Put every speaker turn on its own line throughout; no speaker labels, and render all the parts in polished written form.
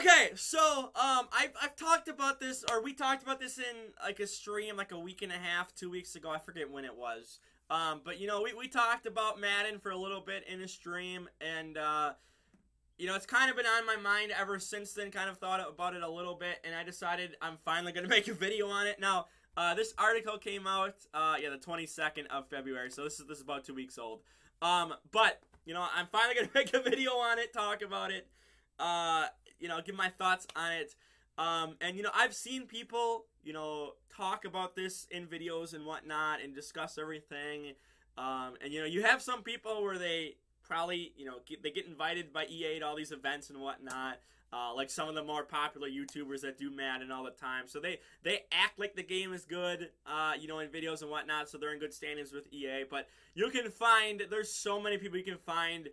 Okay, so I've talked about this, or we talked about this in like a stream like a week and a half, 2 weeks ago. I forget when it was. But you know, we talked about Madden for a little bit in a stream, and you know, it's kind of been on my mind ever since then. Kind of thought about it a little bit, and I decided I'm finally gonna make a video on it. Now, this article came out yeah, the 22nd of February, so this is about 2 weeks old. But you know, I'm finally gonna make a video on it, talk about it. You know, give my thoughts on it. And, you know, I've seen people, you know, talk about this in videos and whatnot and discuss everything. And, you know, you have some people where they probably, you know, they get invited by EA to all these events and whatnot. Like some of the more popular YouTubers that do Madden all the time. So they act like the game is good, you know, in videos and whatnot. So they're in good standings with EA. But you can find, there's so many people you can find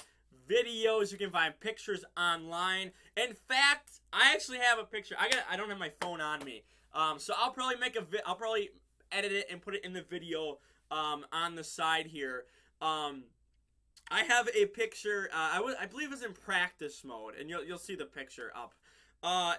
videos, you can find pictures online. In fact, I actually have a picture. I don't have my phone on me, so I'll probably I'll probably edit it and put it in the video on the side here. I have a picture. I believe it was in practice mode, and you'll see the picture up.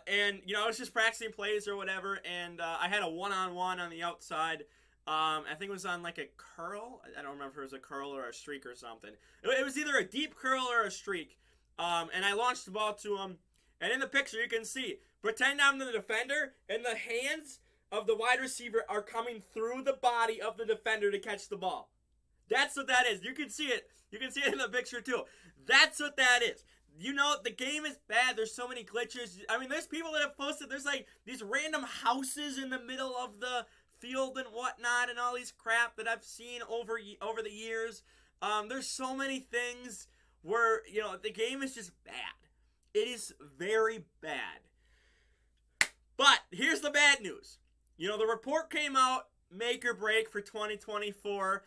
And you know, I was just practicing plays or whatever, and I had a one-on-one on the outside. I think it was on like a curl. I don't remember if it was a curl or a streak or something. It was either a deep curl or a streak. And I launched the ball to him. And in the picture, you can see, pretend I'm the defender, and the hands of the wide receiver are coming through the body of the defender to catch the ball. That's what that is. You can see it. You can see it in the picture too. That's what that is. You know, the game is bad. There's so many glitches. I mean, there's people that have posted, there's like these random houses in the middle of the field and whatnot, and all these crap that I've seen over the years. There's so many things where, you know, the game is just bad. It is very bad. But here's the bad news. You know, the report came out, make or break for 2024.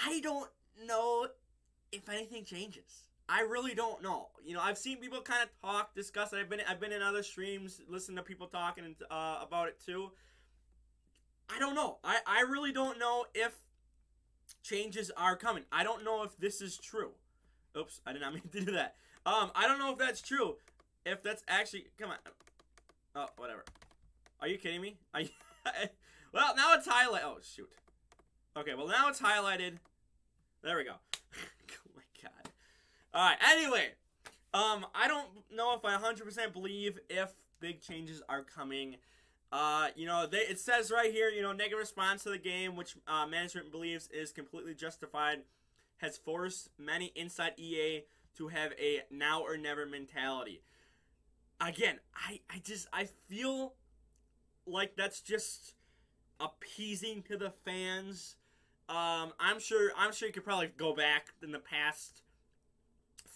I don't know if anything changes. I really don't know. You know, I've seen people kind of talk, discuss it. I've been in other streams, listening to people talking about it too. I don't know. I really don't know if changes are coming. I don't know if this is true. Oops, I did not mean to do that. I don't know if that's true. If that's actually... Come on. Oh, whatever. Are you kidding me? Well, now it's highlighted. Oh, shoot. Okay, well, now it's highlighted. There we go. Oh, my God. Alright, anyway. I don't know if I 100% believe if big changes are coming. You know, it says right here, you know, negative response to the game, which management believes is completely justified, has forced many inside EA to have a now or never mentality. Again, I feel like that's just appeasing to the fans. I'm sure you could probably go back in the past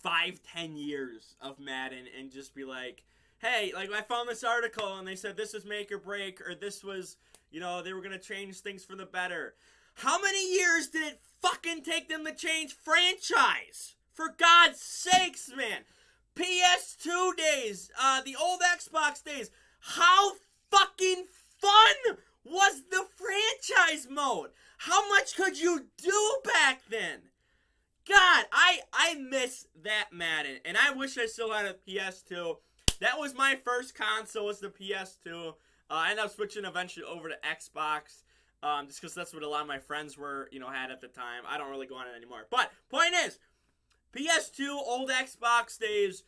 5-10 years of Madden and just be like, hey, like, I found this article and they said this was make or break, or this was, you know, they were going to change things for the better. How many years did it fucking take them to change franchise? For God's sakes, man. PS2 days, the old Xbox days. How fucking fun was the franchise mode? How much could you do back then? God, I miss that Madden, and I wish I still had a PS2. That was my first console, was the PS2. I ended up switching eventually over to Xbox, just because that's what a lot of my friends were, you know, had at the time. I don't really go on it anymore. But, point is, PS2, old Xbox days,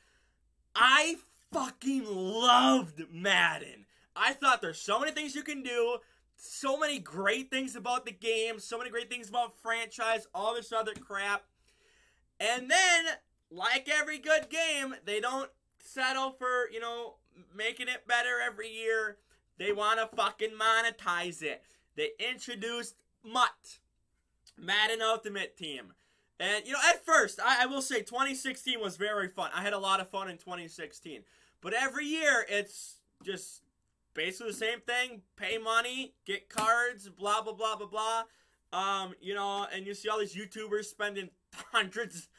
I fucking loved Madden. I thought there's so many things you can do, so many great things about the game, so many great things about franchise, all this other crap. And then, like every good game, they don't settle for, you know, making it better every year. They want to fucking monetize it. They introduced MUT, Madden Ultimate Team. And, you know, at first, I will say 2016 was very fun. I had a lot of fun in 2016. But every year, it's just basically the same thing. Pay money, get cards, blah, blah, blah, blah, blah. You know, and you see all these YouTubers spending hundreds,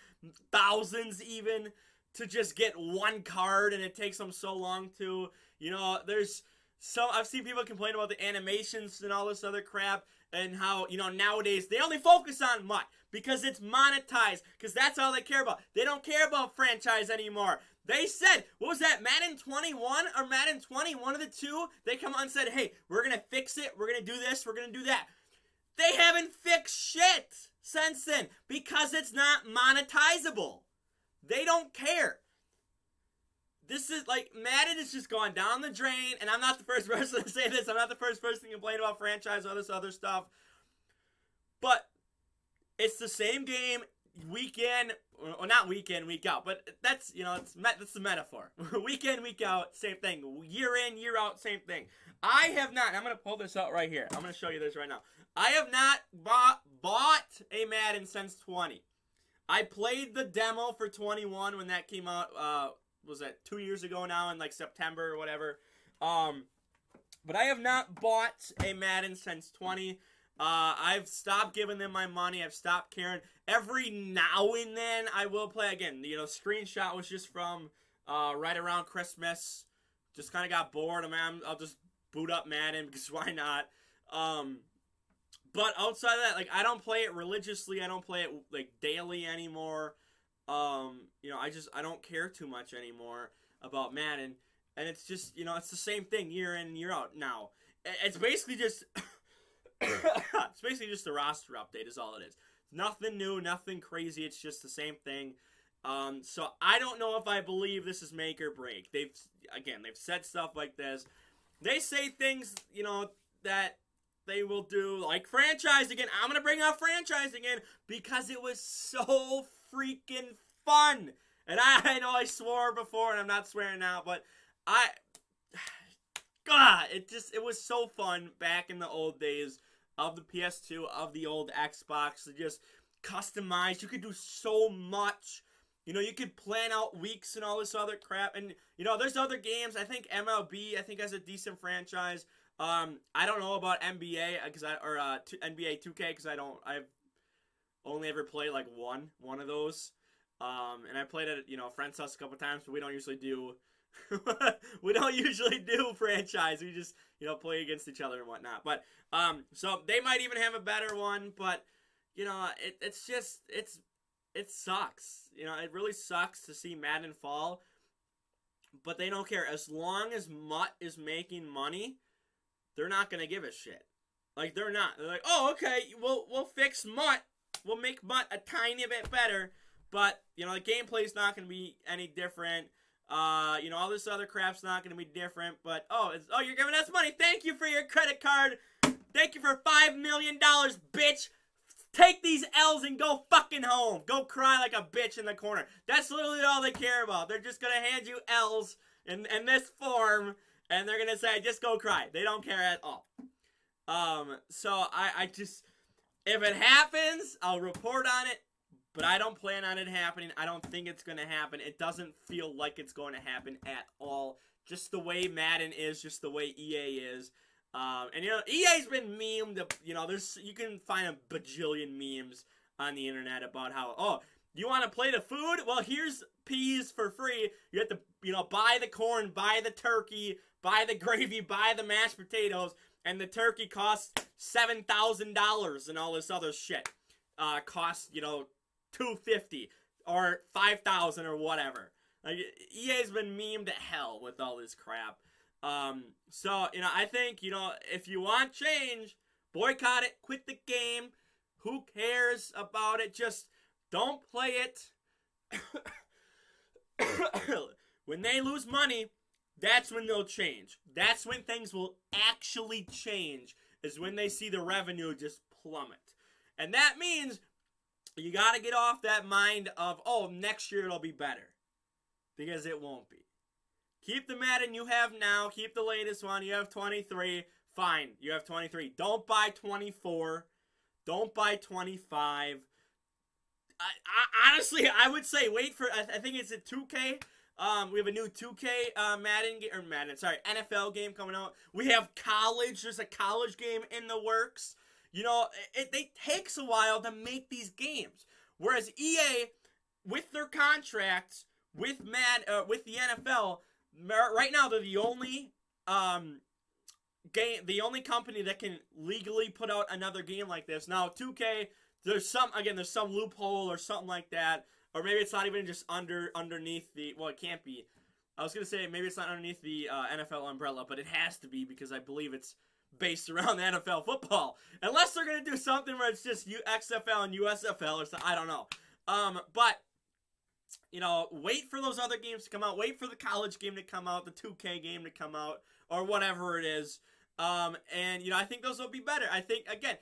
thousands even, to just get one card, and it takes them so long to, you know, I've seen people complain about the animations and all this other crap, and how, you know, nowadays they only focus on MUT because it's monetized, because that's all they care about. They don't care about franchise anymore. They said, what was that, Madden 21 or Madden 20, one of the two? They come on and said, hey, we're going to fix it. We're going to do this. We're going to do that. They haven't fixed shit since then because it's not monetizable. They don't care. This is like, Madden has just gone down the drain, and I'm not the first person to say this. I'm not the first person to complain about franchise or all this other stuff. But it's the same game week in, well, not week in, week out, but that's, you know, that's the metaphor. Week in, week out, same thing. Year in, year out, same thing. I have not, I'm going to pull this out right here. I'm going to show you this right now. I have not bought a Madden since 20. I played the demo for 21 when that came out, was that 2 years ago now in like September or whatever. But I have not bought a Madden since 20. I've stopped giving them my money. I've stopped caring. Every now and then I will play again. You know, screenshot was just from right around Christmas. Just kind of got bored. I mean, I'll just boot up Madden because why not? But outside of that, like, I don't play it religiously. I don't play it like daily anymore. You know, I don't care too much anymore about Madden. And it's just, you know, it's the same thing year in, year out now. It's basically just it's basically just a roster update is all it is. Nothing new, nothing crazy. It's just the same thing. So I don't know if I believe this is make or break. They've said stuff like this. They say things, you know, that they will do, like franchise again. I'm going to bring up franchise again because it was so freaking fun. And I know I swore before and I'm not swearing now, but God, it was so fun back in the old days of the PS2, of the old Xbox, to just customize. You could do so much. You know, you could plan out weeks and all this other crap. And, you know, there's other games. I think MLB, has a decent franchise. I don't know about NBA, NBA 2K, because I've only ever played, like, one of those. And I played at, you know, a friend's house a couple times, but we don't usually do franchise. We just, you know, play against each other and whatnot. But so they might even have a better one, but you know, it sucks. You know, it really sucks to see Madden fall. But they don't care. As long as Mutt is making money, they're not gonna give a shit. Like, they're not. They're like, oh, okay, we'll fix Mutt. We'll make Mutt a tiny bit better. But, you know, the gameplay's not gonna be any different. You know, all this other crap's not going to be different, but, you're giving us money. Thank you for your credit card. Thank you for $5 million, bitch. Take these L's and go fucking home. Go cry like a bitch in the corner. That's literally all they care about. They're just going to hand you L's in this form, and they're going to say, just go cry. They don't care at all. So I just, if it happens, I'll report on it. But I don't plan on it happening. I don't think it's going to happen. It doesn't feel like it's going to happen at all. Just the way Madden is, just the way EA is. And, you know, EA's been memed. You know, you can find a bajillion memes on the internet about how, oh, you want to play the food? Well, here's peas for free. You have to, you know, buy the corn, buy the turkey, buy the gravy, buy the mashed potatoes. And the turkey costs $7,000 and all this other shit. Costs, you know, $250 or $5,000 or whatever. Like, EA's been memed to hell with all this crap. So, you know, I think, you know, if you want change, boycott it, quit the game. Who cares about it? Just don't play it. When they lose money, that's when they'll change. That's when things will actually change, is when they see the revenue just plummet. And that means you got to get off that mind of, oh, next year it'll be better. Because it won't be. Keep the Madden you have now. Keep the latest one. You have 23. Fine. You have 23. Don't buy 24. Don't buy 25. Honestly, I would say wait for, I think it's a 2K. We have a new 2K NFL game coming out. We have college. There's a college game in the works. You know, it takes a while to make these games. Whereas EA, with their contracts, with the NFL, right now they're the only company that can legally put out another game like this. Now, 2K, there's some loophole or something like that. or maybe it's not even just underneath the, well, it can't be. I was going to say maybe it's not underneath the NFL umbrella, but it has to be because I believe it's based around the NFL football. Unless they're going to do something where it's just XFL and USFL or something. I don't know. But, you know, wait for those other games to come out. Wait for the college game to come out, the 2K game to come out, or whatever it is. And, you know, I think those will be better. I think, again,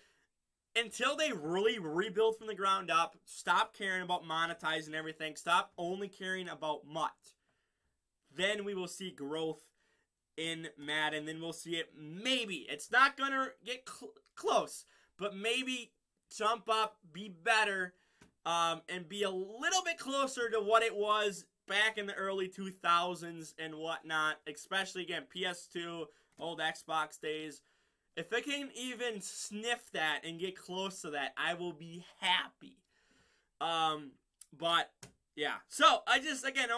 until they really rebuild from the ground up, stop caring about monetizing everything, stop only caring about MUT, then we will see growth in Madden. Then we'll see it, maybe. It's not going to get close, but maybe jump up, be better, and be a little bit closer to what it was back in the early 2000s and whatnot, especially, again, PS2, old Xbox days. If it can even sniff that and get close to that, I will be happy. But, yeah. So, I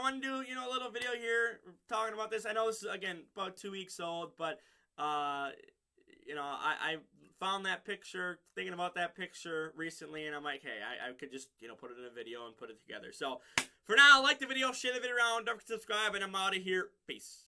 want to do, you know, a little video here talking about this. I know this is, again, about 2 weeks old, but, you know, I found that picture, thinking about that picture recently, and I'm like, hey, I could just, you know, put it in a video and put it together. So, for now, like the video, share the video around, don't forget to subscribe, and I'm out of here. Peace.